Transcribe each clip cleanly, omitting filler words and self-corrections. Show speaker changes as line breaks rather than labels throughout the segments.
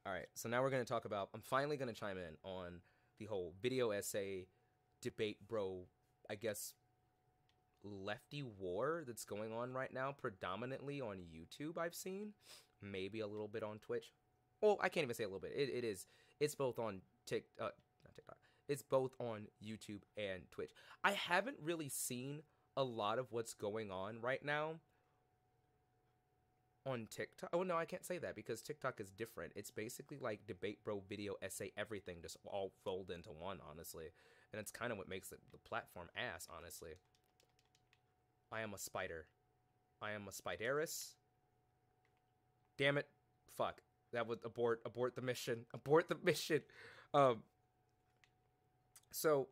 All right, so now we're going to talk about. I'm finally going to chime in on the whole video essay debate, bro. I guess lefty war that's going on right now, predominantly on YouTube. I've seen maybe a little bit on Twitch. Well, I can't even say a little bit. It is. It's both on not TikTok. It's both on YouTube and Twitch. I haven't really seen a lot of what's going on right now on TikTok. Oh no, I can't say that because TikTok is different. It's basically like debate bro, video essay, everything just all rolled into one, honestly. And it's kind of what makes the platform ass, honestly. I am a spider. I am a spiderus. Damn it. Fuck. That would abort the mission. Abort the mission. Um so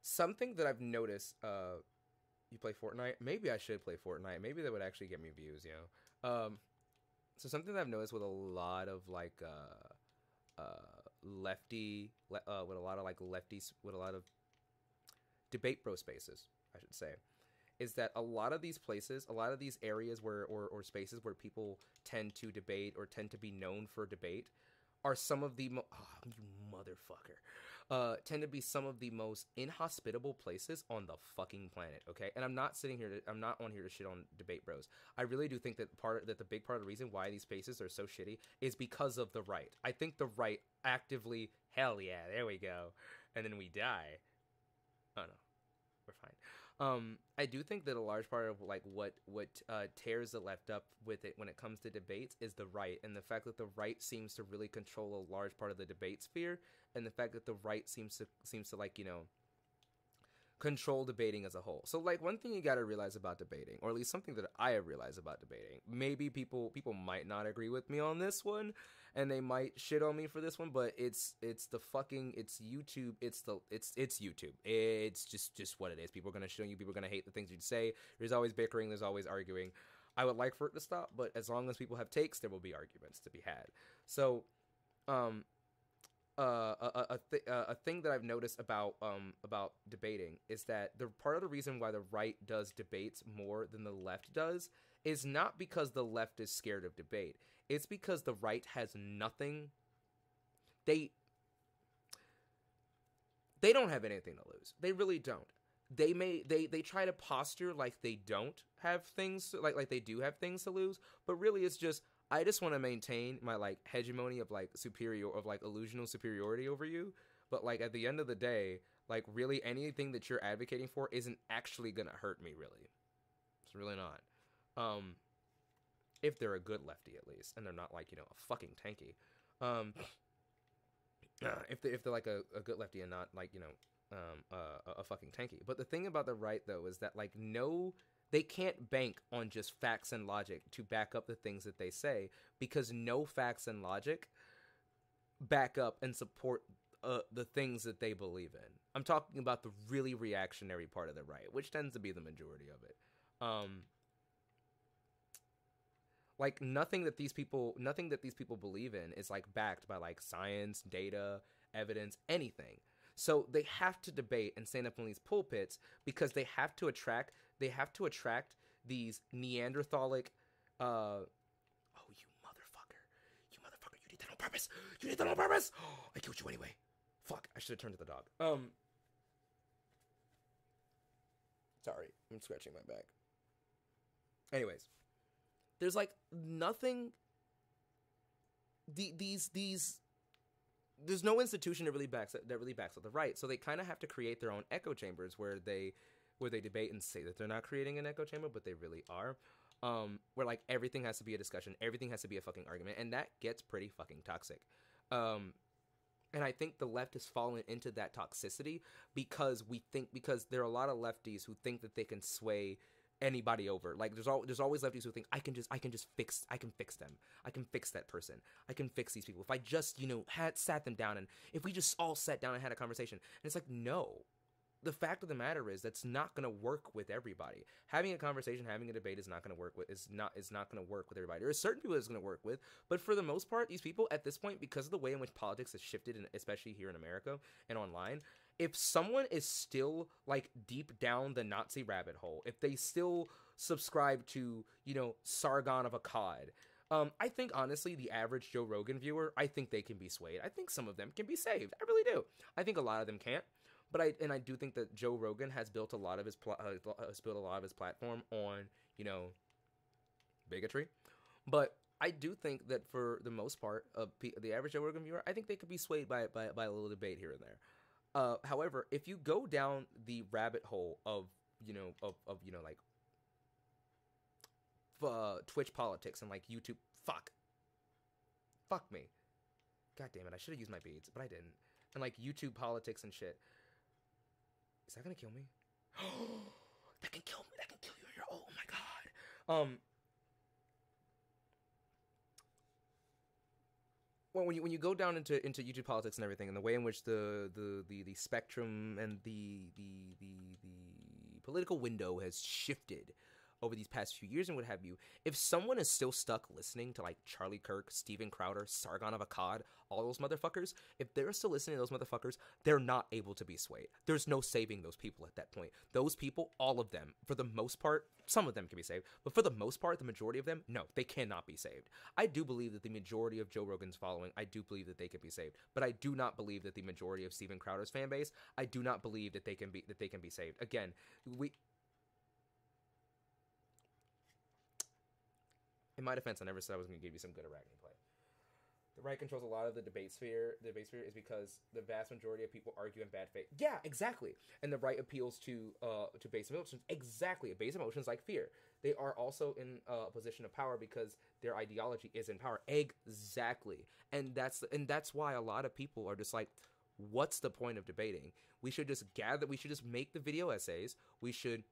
something that I've noticed, you play Fortnite? Maybe I should play Fortnite. Maybe that would actually get me views, you know. So something that I've noticed with a lot of like with a lot of like lefties, with a lot of debate bro spaces, I should say, is that a lot of these places, a lot of these areas where or spaces where people tend to debate or tend to be known for debate are some of the you motherfucker tend to be some of the most inhospitable places on the fucking planet. Okay, and I'm not on here to shit on debate bros. I really do think that the big part of the reason why these spaces are so shitty is because of the right. I think the right actively, hell yeah, there we go, and then we die. Oh no, we're fine. I do think that a large part of like what tears the left up with it when it comes to debates is the right, and the fact that the right seems to really control a large part of the debate sphere, and the fact that the right seems to like, you know, control debating as a whole. So like one thing you got to realize about debating, or at least something that I realize about debating, maybe people might not agree with me on this one and they might shit on me for this one, but it's YouTube, it's YouTube. It's just what it is. People are going to shit on you, people are going to hate the things you say. There's always bickering, there's always arguing. I would like for it to stop, but as long as people have takes, there will be arguments to be had. So um a thing that I've noticed about debating is that the part of the reason why the right does debates more than the left does is not because the left is scared of debate. It's because the right has nothing. They they don't have anything to lose. They really don't. They try to posture like they don't have things, like they do have things to lose, but really it's just, I just want to maintain my like hegemony of like illusional superiority over you. But like at the end of the day, like really anything that you're advocating for isn't actually gonna hurt me, really. It's really not. Um, if they're a good lefty at least, and they're not like, you know, a fucking tanky. Um, if they're like a good lefty and not like, you know, a fucking tanky. But the thing about the right though is that like no, they can't bank on just facts and logic to back up the things that they say, because no facts and logic back up and support the things that they believe in. I'm talking about the really reactionary part of the right, which tends to be the majority of it. Um, like nothing that these people believe in is like backed by like science, data, evidence, anything. So they have to debate and stand up in these pulpits because they have to attract these Neanderthalic oh, you did that on purpose. You did that on purpose. Oh, I killed you anyway. Fuck, I should have turned to the dog. Sorry, I'm scratching my back. Anyways, there's like nothing. These there's no institution that really backs up the right, so they kind of have to create their own echo chambers where they debate and say that they're not creating an echo chamber, but they really are. Where like everything has to be a discussion, everything has to be a fucking argument, and that gets pretty fucking toxic. And I think the left has fallen into that toxicity because there are a lot of lefties who think that they can sway anybody over. Like there's always lefties who think I can fix them. I can fix that person. I can fix these people if I just, you know, had sat them down, and if we just all sat down and had a conversation. And it's like, no. The fact of the matter is that's not going to work with everybody. Having a conversation, having a debate is not going to work with is not going to work with everybody. There are certain people it's going to work with, but for the most part, these people at this point, because of the way in which politics has shifted, and especially here in America and online, if someone is still like deep down the Nazi rabbit hole, if they still subscribe to, you know, Sargon of Akkad, I think honestly, the average Joe Rogan viewer, I think they can be swayed. I think some of them can be saved. I really do. I think a lot of them can't. But I do think that Joe Rogan has built a lot of his platform on, you know, bigotry. But I do think that for the most part of the average Joe Rogan viewer, I think they could be swayed by a little debate here and there. However, if you go down the rabbit hole of like Twitch politics and like YouTube, fuck me, god damn it, I should have used my beads, but I didn't. And like YouTube politics and shit, is that gonna kill me? That can kill me. That can kill you. You're, oh my god. Well, when you go down into YouTube politics and everything, and the way in which the spectrum and the political window has shifted over these past few years and what have you, if someone is still stuck listening to like Charlie Kirk, Steven Crowder, Sargon of Akkad, all those motherfuckers, if they're still listening to those motherfuckers, they're not able to be swayed. There's no saving those people at that point. Those people, all of them, for the most part, some of them can be saved, but for the most part, the majority of them, no, they cannot be saved. I do believe that the majority of Joe Rogan's following, I do believe that they could be saved, but I do not believe that the majority of Steven Crowder's fan base, I do not believe that they can be saved. Again, in my defense, I never said I was going to give you some good arachne play. The right controls a lot of the debate sphere. The debate sphere is because the vast majority of people argue in bad faith. Yeah, exactly. And the right appeals to base emotions. Exactly. Base emotions like fear. They are also in a position of power because their ideology is in power. Exactly. And that's why a lot of people are just like, what's the point of debating? We should just gather. We should just make the video essays. We should.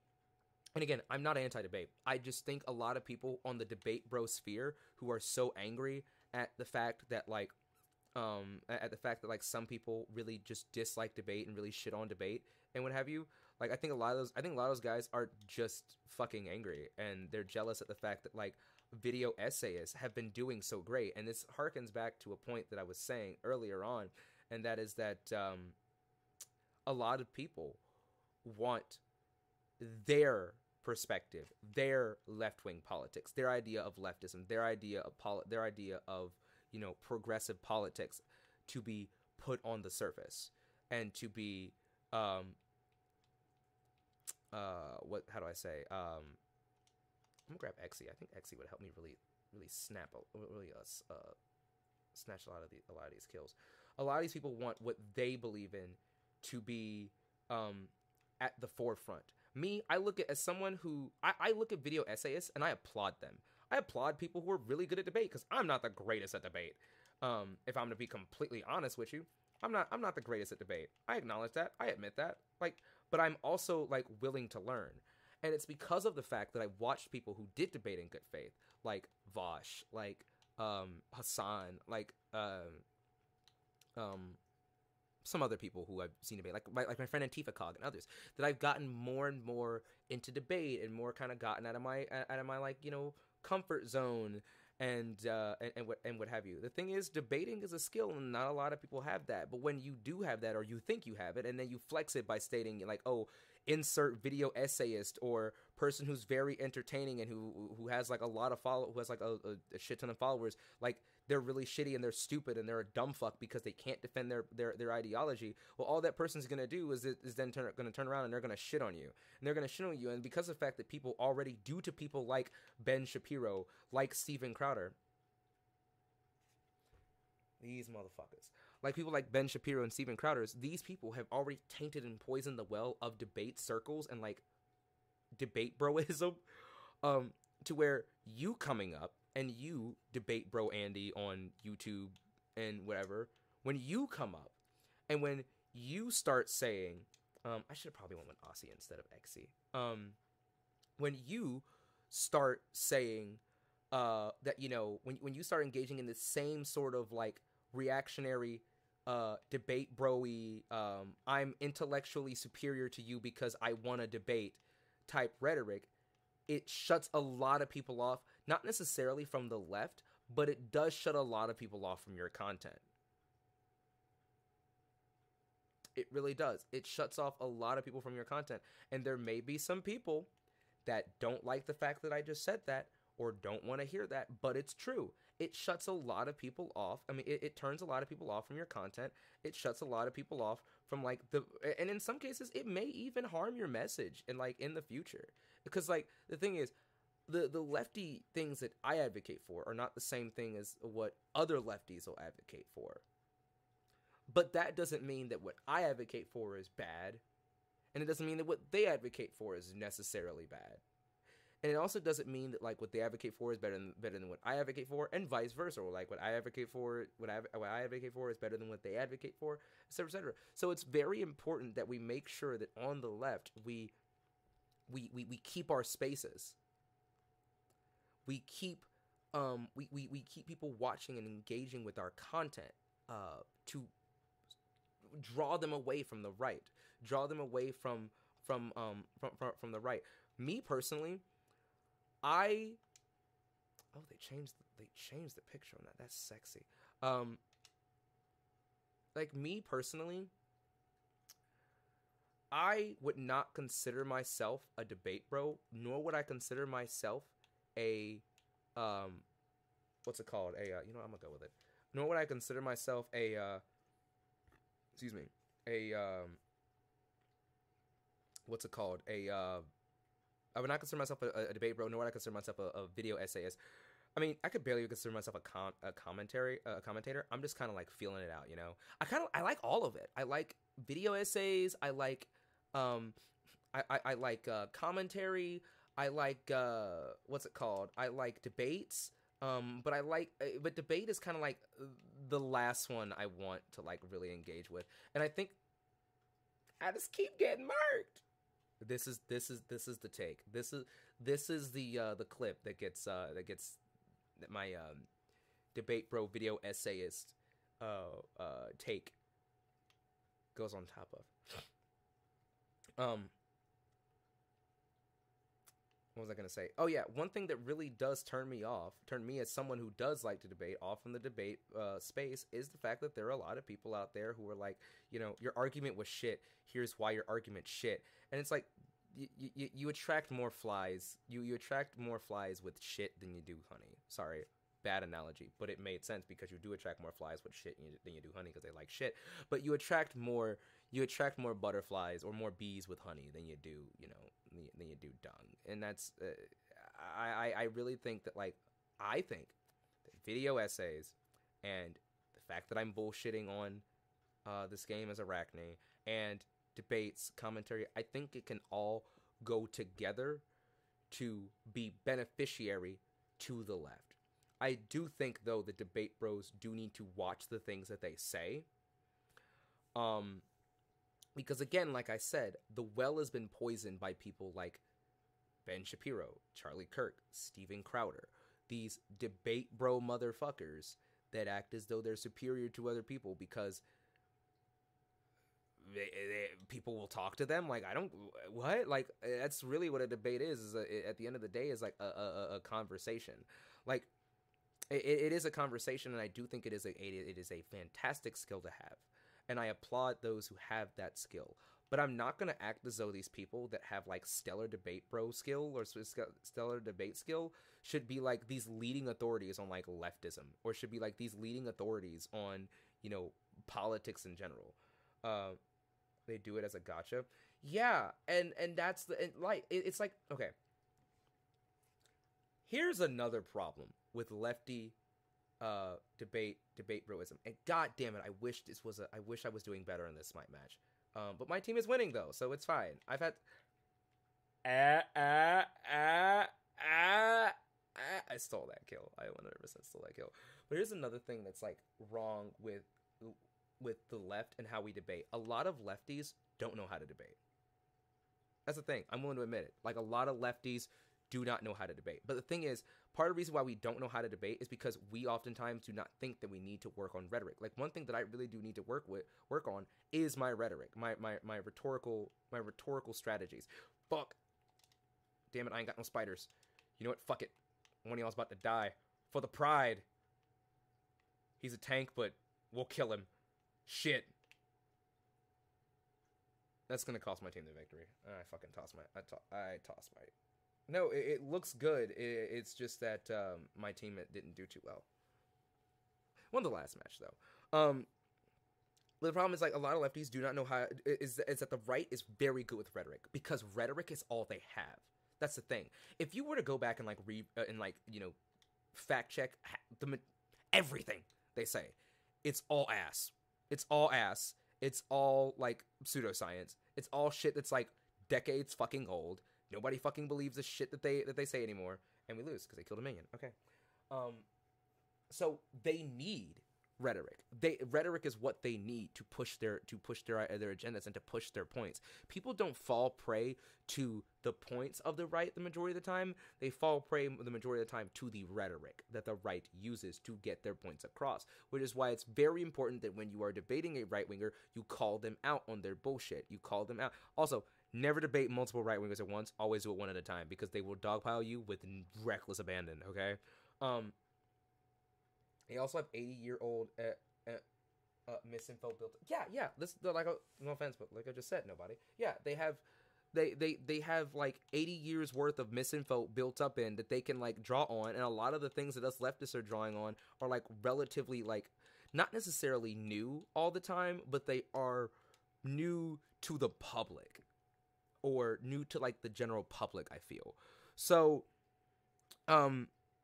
And again, I'm not anti-debate. I just think a lot of people on the debate bro sphere who are so angry at the fact that like some people really just dislike debate and really shit on debate and what have you. Like I think a lot of those guys are just fucking angry and they're jealous at the fact that like video essayists have been doing so great. And this harkens back to a point that I was saying earlier on, and that is that a lot of people want their perspective, their left-wing politics, their idea of leftism, their idea of progressive politics to be put on the surface and to be how do I say, I'm gonna grab Exy. I think Exy would help me really snatch a lot of these kills. A lot of these people want what they believe in to be at the forefront. Me, I look at as someone who I look at video essayists and I applaud them. I applaud people who are really good at debate because I'm not the greatest at debate. If I'm gonna be completely honest with you, I'm not the greatest at debate. I acknowledge that. I admit that. But I'm also like willing to learn, and it's because of the fact that I watched people who did debate in good faith, like Vosh, like Hassan, like some other people who I've seen debate, like my friend Antifa Cog and others, that I've gotten more and more into debate and more kind of gotten out of my like comfort zone and what have you. The thing is, debating is a skill and not a lot of people have that. But when you do have that, or you think you have it, and then you flex it by stating like, oh, insert video essayist or person who's very entertaining and who has like a lot of who has like a shit ton of followers, like they're really shitty and they're stupid and they're a dumb fuck because they can't defend their ideology. Well, all that person's gonna do is then gonna turn around and they're gonna shit on you, and they're gonna shit on you. And because of the fact that people already do to people like Ben Shapiro, like Steven Crowder, these motherfuckers, like people like Ben Shapiro and Steven Crowder, these people have already tainted and poisoned the well of debate circles and like debate broism, to where you coming up and you debate bro Andy on YouTube and whatever, when you come up and when you start saying, I should have probably went with Aussie instead of Exy. When you start saying that, when you start engaging in the same sort of like reactionary debate bro-y, I'm intellectually superior to you because I want to debate type rhetoric, it shuts a lot of people off, not necessarily from the left, but it does shut a lot of people off from your content. It really does. It shuts off a lot of people from your content. And there may be some people that don't like the fact that I just said that, or don't want to hear that, but it's true. It shuts a lot of people off. I mean, it turns a lot of people off from your content. It shuts a lot of people off from like and in some cases, it may even harm your message and like in the future. Because like the thing is, the lefty things that I advocate for are not the same thing as what other lefties will advocate for. But that doesn't mean that what I advocate for is bad, and it doesn't mean that what they advocate for is necessarily bad. And it also doesn't mean that like what they advocate for is better than what I advocate for, and vice versa. Or like what I advocate for, what I advocate for is better than what they advocate for, etc., etc. So it's very important that we make sure that on the left we keep our spaces. We keep we keep people watching and engaging with our content to draw them away from the right, draw them away from the right. Me personally, they changed the picture on that. That's sexy. Like me personally, I would not consider myself a debate bro, nor would I consider myself a what's it called? I'm gonna go with it. Nor would I consider myself a what's it called? I would not consider myself a debate bro, nor would I consider myself a video essayist. I mean, I could barely consider myself a commentator. I'm just kind of like feeling it out, you know. I like all of it. I like video essays. I like I like commentary. I like what's it called? I like debates. But debate is kind of like the last one I want to like really engage with, and I think I just keep getting marked. This is the take. This is the clip that gets my debate bro video essayist take goes on top of. What was I going to say? Oh, yeah. One thing that really does turn me as someone who does like to debate, off from the debate space, is the fact that there are a lot of people out there who are like, you know, your argument was shit. Here's why your argument's shit. And it's like, you attract more flies. You attract more flies with shit than you do honey. Sorry. Bad analogy, but it made sense because you do attract more flies with shit than you do honey because they like shit. But you attract more butterflies or more bees with honey than you do, than you do dung. And that's I really think that I think that video essays and the fact that I'm bullshitting on this game as Arachne and debates, commentary, I think it can all go together to be beneficiary to the left. I do think, though, the debate bros do need to watch the things that they say. Because, again, like I said, the well has been poisoned by people like Ben Shapiro, Charlie Kirk, Steven Crowder. These debate bro motherfuckers that act as though they're superior to other people because people will talk to them. Like, what? Like, that's really what a debate is at the end of the day, is like a conversation. Like, it is a conversation, and I do think it is a fantastic skill to have, and I applaud those who have that skill. But I'm not going to act as though these people that have like stellar debate bro skill or stellar debate skill should be like these leading authorities on like leftism, or should be like these leading authorities on, politics in general. They do it as a gotcha. Yeah, and that's it's like, okay. Here's another problem with lefty debate broism. And god damn it, I wish I was doing better in this Smite match. But my team is winning though, so it's fine. I've had I stole that kill. I 100% stole that kill. But here's another thing that's like wrong with the left and how we debate. A lot of lefties don't know how to debate. That's the thing. I'm willing to admit it. Like, a lot of lefties do not know how to debate. But the thing is, part of the reason why we don't know how to debate is because we oftentimes do not think that we need to work on rhetoric. Like, one thing that I really do need to work on is my rhetoric, my rhetorical strategies. Fuck. Damn it, I ain't got no spiders. You know what? Fuck it. One of y'all's about to die. For the pride. He's a tank, but we'll kill him. Shit. That's gonna cost my team the victory. I fucking toss my... I toss my... No, it looks good. It's just that my team didn't do too well. Won the last match though. The problem is like a lot of lefties do not know how is that the right is very good with rhetoric because rhetoric is all they have. That's the thing. If you were to go back and like read and like fact check everything they say, it's all ass. It's all ass. It's all like pseudoscience. It's all shit that's like decades fucking old. Nobody fucking believes the shit that they say anymore, and we lose because they killed a minion. Okay, so they need rhetoric. Rhetoric is what they need to push their agendas and to push their points. People don't fall prey to the points of the right the majority of the time. They fall prey the majority of the time to the rhetoric that the right uses to get their points across, which is why it's very important that when you are debating a right-winger, you call them out on their bullshit. You call them out. Also, never debate multiple right-wingers at once. Always do it one at a time because they will dogpile you with reckless abandon, okay? They also have 80-year-old misinfo built. Yeah. This like no offense, but like I just said, nobody. Yeah, they have like 80 years worth of misinfo built up in that they can like draw on, and a lot of the things that us leftists are drawing on are like relatively like not necessarily new all the time, but they are new to the public or new to like the general public. I feel so.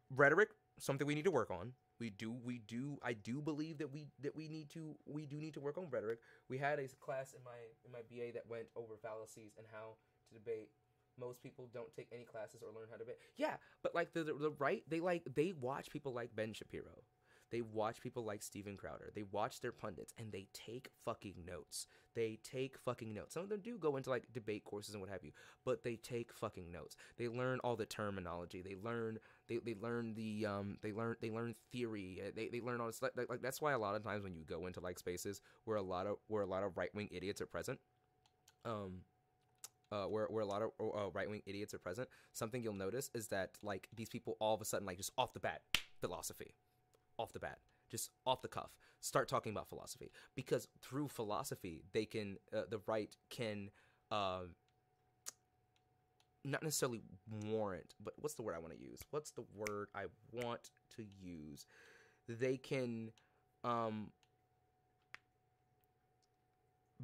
Rhetoric, something we need to work on. I do believe that we need to work on rhetoric. We had a class in my BA that went over fallacies and how to debate. Most people don't take any classes or learn how to debate. Yeah, but like the right, they watch people like Ben Shapiro. They watch people like Steven Crowder. They watch their pundits and they take fucking notes. Some of them do go into like debate courses and what have you, but they take fucking notes. They learn all the terminology. They learn theory. They learn all this. Like that's why a lot of times when you go into like spaces where a lot of right-wing idiots are present, where a lot of right-wing idiots are present, something you'll notice is that like these people all of a sudden like just off the bat philosophy. Off the bat, just off the cuff, start talking about philosophy because through philosophy they can the right can not necessarily warrant, but what's the word I want to use? They can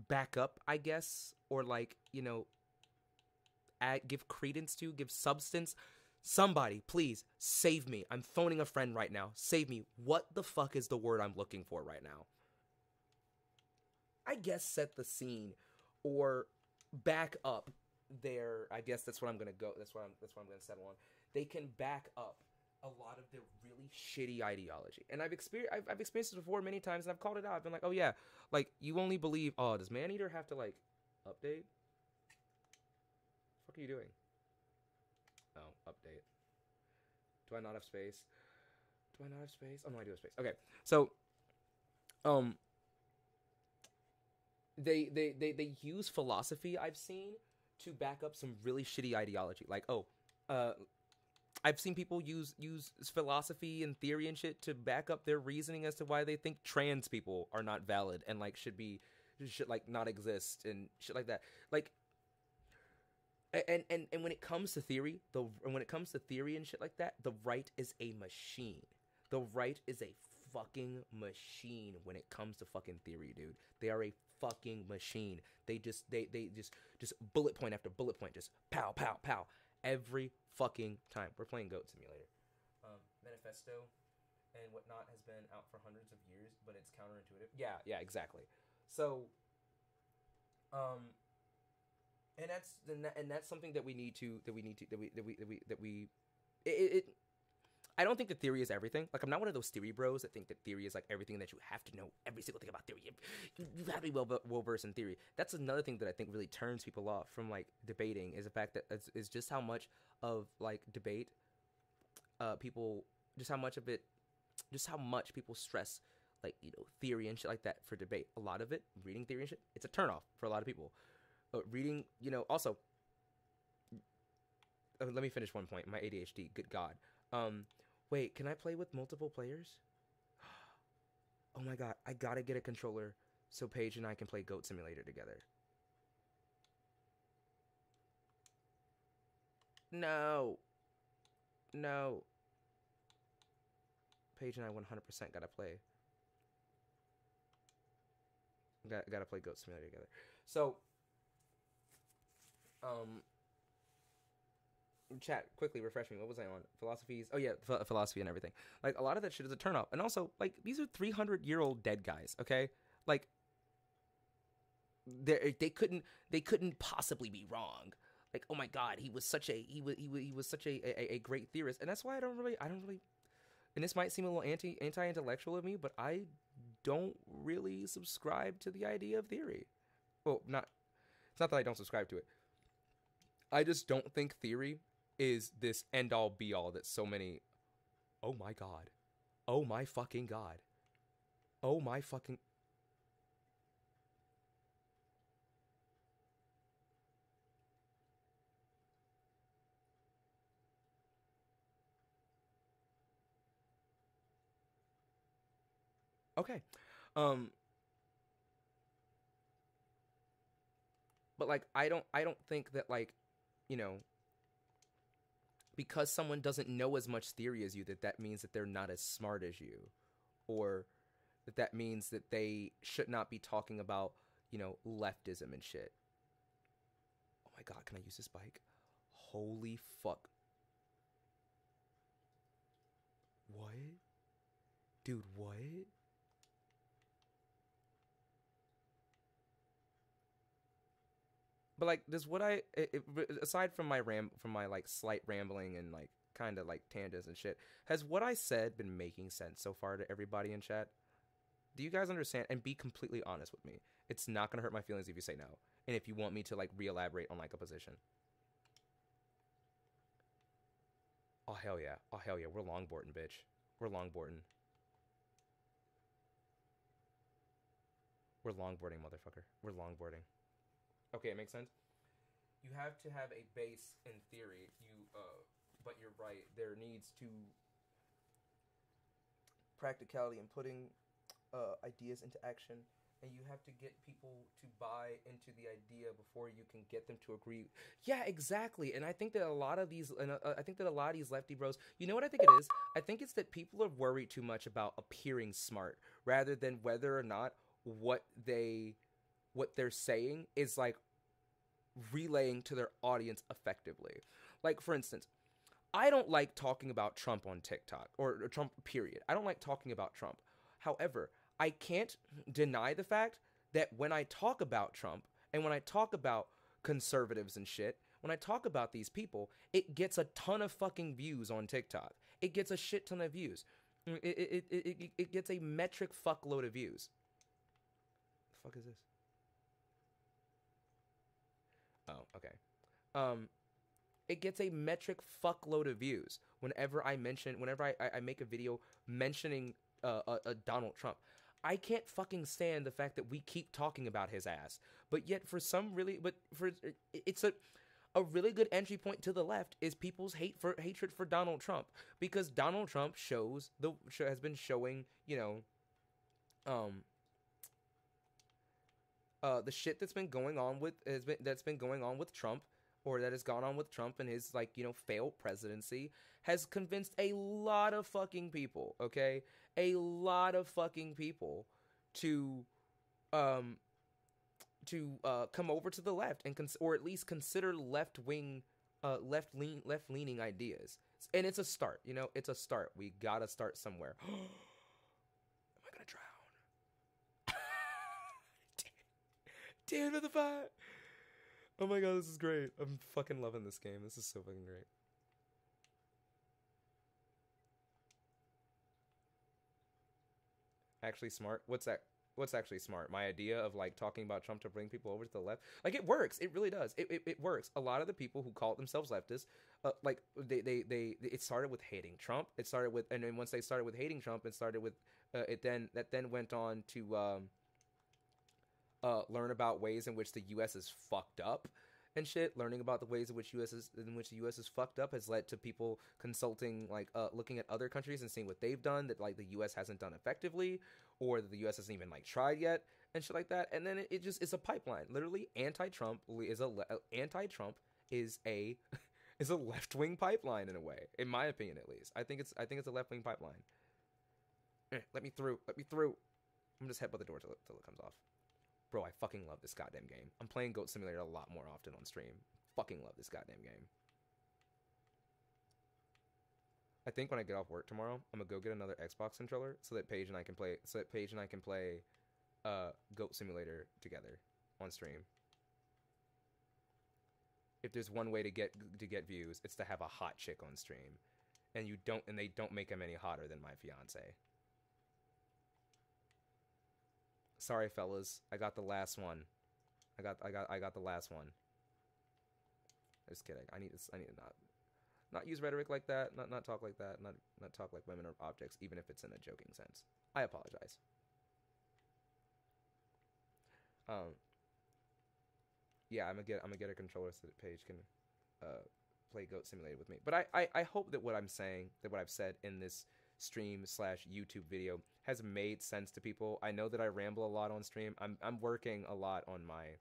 back up, I guess, or like give credence to, give substance. Somebody, please, save me. I'm phoning a friend right now. Save me. What the fuck is the word I'm looking for right now? I guess set the scene or back up their, I guess that's what I'm going to go. That's what I'm going to settle on. They can back up a lot of their really shitty ideology. And I've experienced this before many times and I've called it out. I've been like, "Oh yeah, like you only believe, does Maneater have to like update? What are you doing?" Oh, update. Do I not have space? Oh no, I do have space. Okay, so they use philosophy, I've seen, to back up some really shitty ideology. Like I've seen people use philosophy and theory and shit to back up their reasoning as to why they think trans people are not valid and like should like not exist and shit like that. Like. And when it comes to theory, and shit like that, the right is a machine. The right is a fucking machine when it comes to fucking theory, dude. They are a fucking machine. They just bullet point after bullet point, just pow, pow, pow, every fucking time. We're playing Goat Simulator. Manifesto and whatnot has been out for hundreds of years, but it's counterintuitive. Yeah, exactly. So, And that's something that we need to I don't think that theory is everything. Like I'm not one of those theory bros that think that theory is like everything, that you have to know every single thing about theory. You have to be well versed in theory. That's another thing that I think really turns people off from like debating, is the fact that is just how much of like debate people just how much people stress like theory and shit like that for debate. A lot of it, reading theory and shit, it's a turnoff for a lot of people. Reading, also, let me finish one point. My ADHD, good God. Wait, can I play with multiple players? Oh my God, I gotta get a controller so Paige and I can play Goat Simulator together. No. No. Paige and I 100% gotta play. Gotta play Goat Simulator together. So, chat, quickly refresh me. What was I on? Philosophies. Oh yeah, philosophy and everything. Like a lot of that shit is a turn off. And also, like these are 300-year-old dead guys. Okay, like they couldn't possibly be wrong. Like, oh my god, he was such such a great theorist, and that's why I don't really. And this might seem a little anti-intellectual of me, but I don't really subscribe to the idea of theory. Well, it's not that I don't subscribe to it. I just don't think theory is this end all be all that so many. Oh my god. Oh my fucking god. Oh my fucking. Okay. But like I don't think that, like, you know, because someone doesn't know as much theory as you, that means that they're not as smart as you, or that means that they should not be talking about, you know, leftism and shit. Oh my god, can I use this bike? Holy fuck. What? Dude, what? But like, does what aside from my like slight rambling and like kind of like tangents and shit, has what I said been making sense so far to everybody in chat? Do you guys understand? And be completely honest with me. It's not gonna hurt my feelings if you say no, and if you want me to like re-elaborate on like a position. Oh hell yeah! Oh hell yeah! We're longboarding, bitch. We're longboarding. We're longboarding, motherfucker. We're longboarding. Okay, it makes sense. You have to have a base in theory. But you're right. There needs to practicality and putting ideas into action, and you have to get people to buy into the idea before you can get them to agree. Yeah, exactly. And I think that a lot of these, lefty bros, you know what I think it is? I think it's that people are worried too much about appearing smart rather than whether or not what they're saying is like relaying to their audience effectively. Like, for instance, I don't like talking about Trump on TikTok, or Trump, period. I don't like talking about Trump. However, I can't deny the fact that when I talk about Trump and when I talk about conservatives and shit, when I talk about these people, it gets a ton of fucking views on TikTok. It gets a shit ton of views. It gets a metric fuckload of views. The fuck is this? Oh, okay. It gets a metric fuckload of views whenever I make a video mentioning Donald Trump. I can't fucking stand the fact that we keep talking about his ass, but yet it's a really good entry point to the left is people's hatred for Donald Trump, because Donald Trump has been showing, you know, the shit that's been going on with Trump, or that has gone on with Trump and his, like, you know, failed presidency, has convinced a lot of fucking people, okay? A lot of fucking people to come over to the left and or at least consider left-leaning leaning ideas. And it's a start, you know? It's a start. We gotta start somewhere. Am I gonna drown? Damn it, the fight! Oh my god, this is great. I'm fucking loving this game. This is so fucking great. Actually smart? What's that? What's actually smart? My idea of like talking about Trump to bring people over to the left? Like, it works. It really does. It works. A lot of the people who call themselves leftists, like it started with hating Trump. It started with, and then once they started with hating Trump, it started with that then went on to learn about ways in which the U.S. is fucked up and shit. Learning about the ways in which the U.S. is fucked up has led to people consulting, like, looking at other countries and seeing what they've done that, like, the U.S. hasn't done effectively, or that the U.S. hasn't even, like, tried yet, and shit like that. And then it's a pipeline. Literally, anti-Trump is a is a left wing pipeline in a way, in my opinion at least. I think it's a left wing pipeline. Let me through. Let me through. I'm just headbutt the door till it comes off. Bro, I fucking love this goddamn game. I'm playing Goat Simulator a lot more often on stream. Fucking love this goddamn game. I think when I get off work tomorrow, I'm gonna go get another Xbox controller so that Paige and I can play. Goat Simulator together on stream. If there's one way to get views, it's to have a hot chick on stream, and they don't make them any hotter than my fiance. Sorry, fellas, I got the last one. I got the last one. Just kidding. I need to not use rhetoric like that. Not talk like that. Not talk like women are objects, even if it's in a joking sense. I apologize. Yeah, I'm gonna get a controller so that Paige can play Goat Simulator with me. But I hope that what I'm saying, that what I've said in this stream / YouTube video has made sense to people. I know that I ramble a lot on stream. I'm working a lot on my